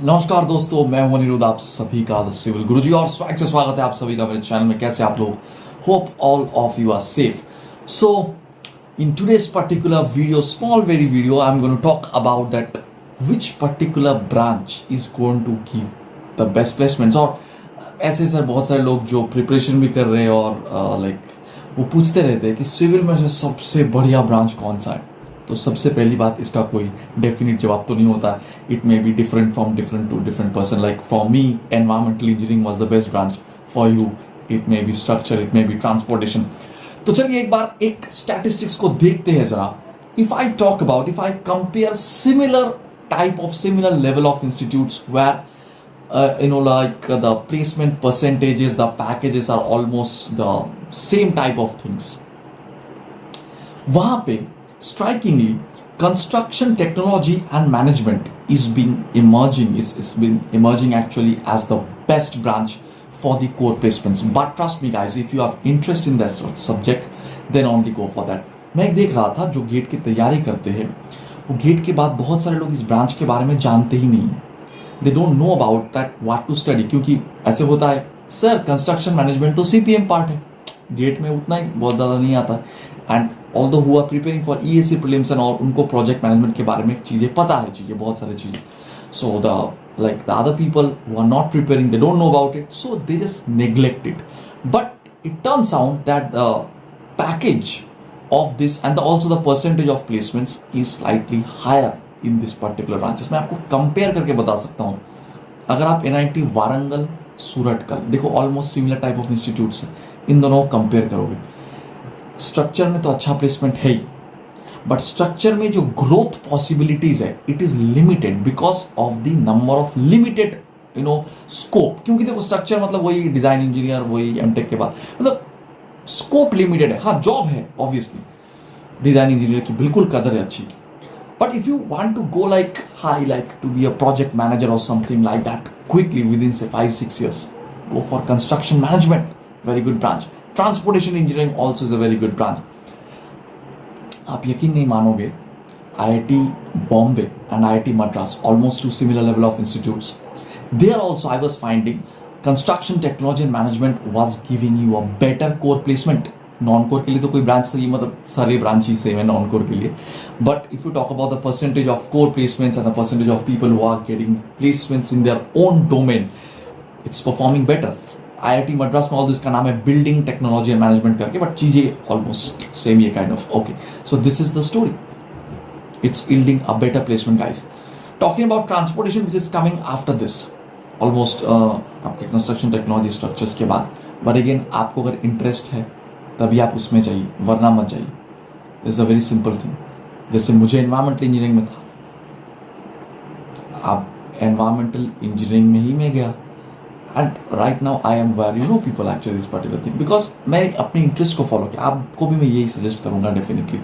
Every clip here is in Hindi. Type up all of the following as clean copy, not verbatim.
नमस्कार दोस्तों, मैं हूं अनिरुद्ध, आप सभी का द सिविल गुरुजी और स्वैग से स्वागत है आप सभी का मेरे चैनल में। कैसे आप लोग? Hope all of you are safe. So in today's particular video, small very video, I am going to talk about that which particular branch is going to give the best placements. और ऐसे सर बहुत सारे लोग जो प्रिपरेशन भी कर रहे हैं और लाइक वो पूछते रहते हैं कि सिविल में से सबसे बढ़िया ब्रांच कौन सा है। तो सबसे पहली बात, इसका कोई डेफिनेट जवाब तो नहीं होता। It may be different from different to different person. Like for me environmental engineering was the best branch, for you it may be structure, it may be transportation. तो चलिए एक बार एक स्टैटिस्टिक्स को देखते हैं जरा। If I talk about, if I compare similar type of similar level of institutes where like the placement percentages, the packages are almost the same type of things. वहां पे strikingly construction technology and management is been emerging actually as the best branch for the core placements. But trust me guys, if you have interest in that subject then only go for that. मैं देख रहा था जो गेट की तैयारी करते हैं वो गेट के बाद बहुत सारे लोग इस ब्रांच के बारे में जानते ही नहीं है। They don't know about that what to study. क्योंकि ऐसे होता है, सर कंस्ट्रक्शन मैनेजमेंट तो सीपीएम पार्ट है, गेट में उतना ही बहुत ज़्यादा नहीं आता। And although who are preparing for ESC prelims and और उनको प्रोजेक्ट मैनेजमेंट के बारे में चीज़ें पता है, चीज़ें बहुत सारी चीज़ें। So the other people who are not preparing, they don't know about it, so they just neglect it. But it turns out that the package of this and also the percentage of placements is slightly higher in this particular branches. मैं आपको कंपेयर करके बता सकता हूँ। अगर आप एनआईटी वारंगल, सूरतकल, देखो almost similar type of institutes हैं, इन दोनों को कंपेयर करोगे, स्ट्रक्चर में तो अच्छा प्लेसमेंट है ही, बट स्ट्रक्चर में जो ग्रोथ पॉसिबिलिटीज है it is limited because of the number of limited scope. क्योंकि देखो स्ट्रक्चर मतलब वही डिजाइन इंजीनियर, वही एमटेक के बाद मतलब स्कोप लिमिटेड है। हाँ जॉब है ऑब्वियसली, डिजाइन इंजीनियर की बिल्कुल कदर है अच्छी, but if you want to go like high, like to be a project manager और something like that quickly within से 5-6 years, go for construction management, very good branch. Transportation engineering also is a very good branch. आप यकीन नहीं मानोगे, IIT Bombay and IIT Madras, almost two similar level of institutes. There also I was finding construction technology and management was giving you a better core placement. Non core के लिए तो कोई ब्रांच नहीं, मतलब सारे ब्रांच ही सेम है नॉन कोर के लिए। But if you talk about the percentage of core placements and the percentage of people who are getting placements in their own domain, it's performing better. IIT Madras में ऑल दिस का नाम है बिल्डिंग टेक्नोलॉजी एंड मैनेजमेंट करके, बट चीजें almost same he kind of. Okay, so this is the story, it's yielding a better placement guys. Talking about transportation which is coming after this, almost आपके कंस्ट्रक्शन टेक्नोलॉजी स्ट्रक्चर्स के बाद। बट अगेन आपको अगर इंटरेस्ट है तभी आप उसमें जाइए, वरना मत जाइए। It's a very simple thing. जैसे मुझे एनवायरमेंटल इंजीनियरिंग में था, आप एनवायरमेंटल इंजीनियरिंग में ही मैं गया and right now I am where people actually this particular thing because मैं अपने इंटरेस्ट को फॉलो किया। आपको भी मैं यही सजेस्ट करूंगा definitely.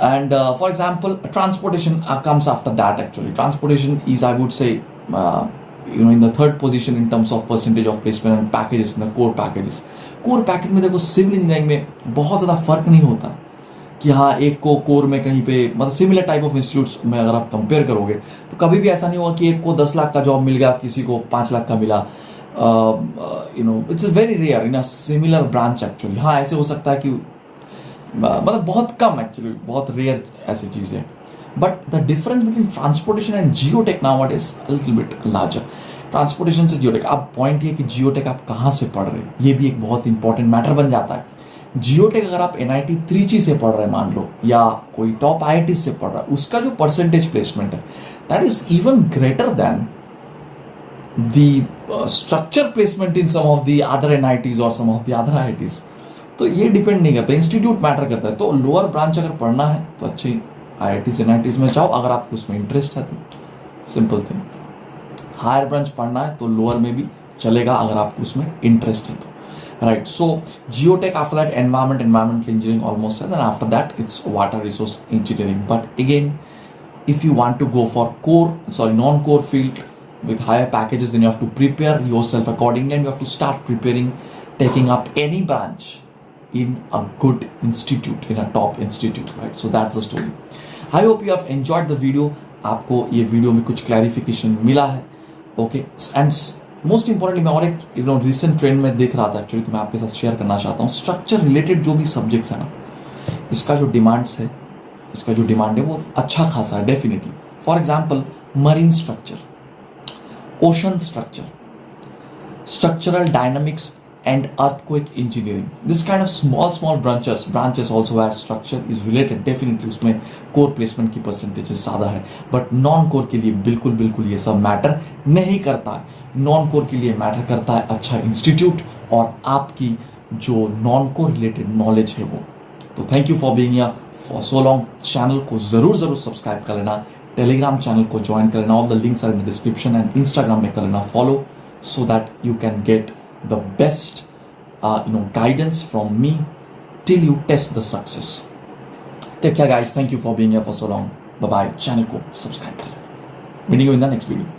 And for example transportation comes after that. Actually transportation is I would say in the third position in terms of percentage of placement and packages in the core packages. core package में देखो सिविल इंजीनियरिंग में बहुत ज़्यादा फर्क नहीं होता कि हाँ एक को कोर में कहीं पे, मतलब सिमिलर टाइप ऑफ इंस्टीट्यूट्स में अगर आप कंपेयर करोगे तो कभी भी ऐसा नहीं होगा कि एक को 10 लाख का जॉब मिल गया, किसी को 5 लाख का मिला। It's very rare in a similar branch actually. हाँ ऐसे हो सकता है कि मतलब बहुत कम, एक्चुअली बहुत रेयर ऐसी चीज़ है। But the difference between transportation and geotech nowadays a little bit larger. Transportation से जियोटेक, अब पॉइंट ये कि जियोटेक आप कहाँ से पढ़ रहे हैं, ये भी एक बहुत इंपॉर्टेंट मैटर बन जाता है। जियोटेक अगर आप NIT त्रिची से पढ़ रहे हैं मान लो, या कोई टॉप IIT से पढ़ रहा है, उसका जो परसेंटेज प्लेसमेंट है that is even greater than the structure placement in some of the other NITs और some of the other IITs। तो ये डिपेंड नहीं करता, इंस्टीट्यूट मैटर करता है। तो लोअर ब्रांच अगर पढ़ना है तो अच्छी IITs NITs में जाओ अगर आपको उसमें इंटरेस्ट है तो, सिंपल थिंग। हायर ब्रांच पढ़ना है तो लोअर में भी चलेगा अगर आपको उसमें इंटरेस्ट है तो, right. So geotech, after that environmental engineering almost, and then after that it's water resource engineering. But again, if you want to go for non-core field with higher packages, then you have to prepare yourself accordingly and you have to start preparing, taking up any branch in a good institute, in a top institute, right? So that's the story. I hope you have enjoyed the video. आपको ये वीडियो में कुछ क्लैरिफिकेशन मिला है। ओके, एंड मोस्ट इंपॉर्टेंटली मैं और एक रिसेंट ट्रेंड में देख रहा था एक्चुअली, तो मैं आपके साथ शेयर करना चाहता हूँ। स्ट्रक्चर रिलेटेड जो भी सब्जेक्ट्स है ना, इसका जो डिमांड है वो अच्छा खासा है definitely. For example marine structure, ocean structure, structural dynamics and earthquake engineering. This kind of small branches also where structure is related, definitely उसमें core placement की percentages ज़्यादा है, but non core के लिए बिल्कुल ये सब मैटर नहीं करता है। नॉन कोर के लिए मैटर करता है अच्छा इंस्टीट्यूट और आपकी जो नॉन कोर रिलेटेड नॉलेज है वो। तो thank you for being here for so long. Channel को जरूर सब्सक्राइब कर लेना, टेलीग्राम चैनल को ज्वाइन कर लेना, all the links are in the description, and Instagram में कर लेना follow, so that you can get the best guidance from me till you test the success. Take care guys, thank you for being here for so long. Bye bye. Channel ko subscribe kar lena. Meeting you in the next video.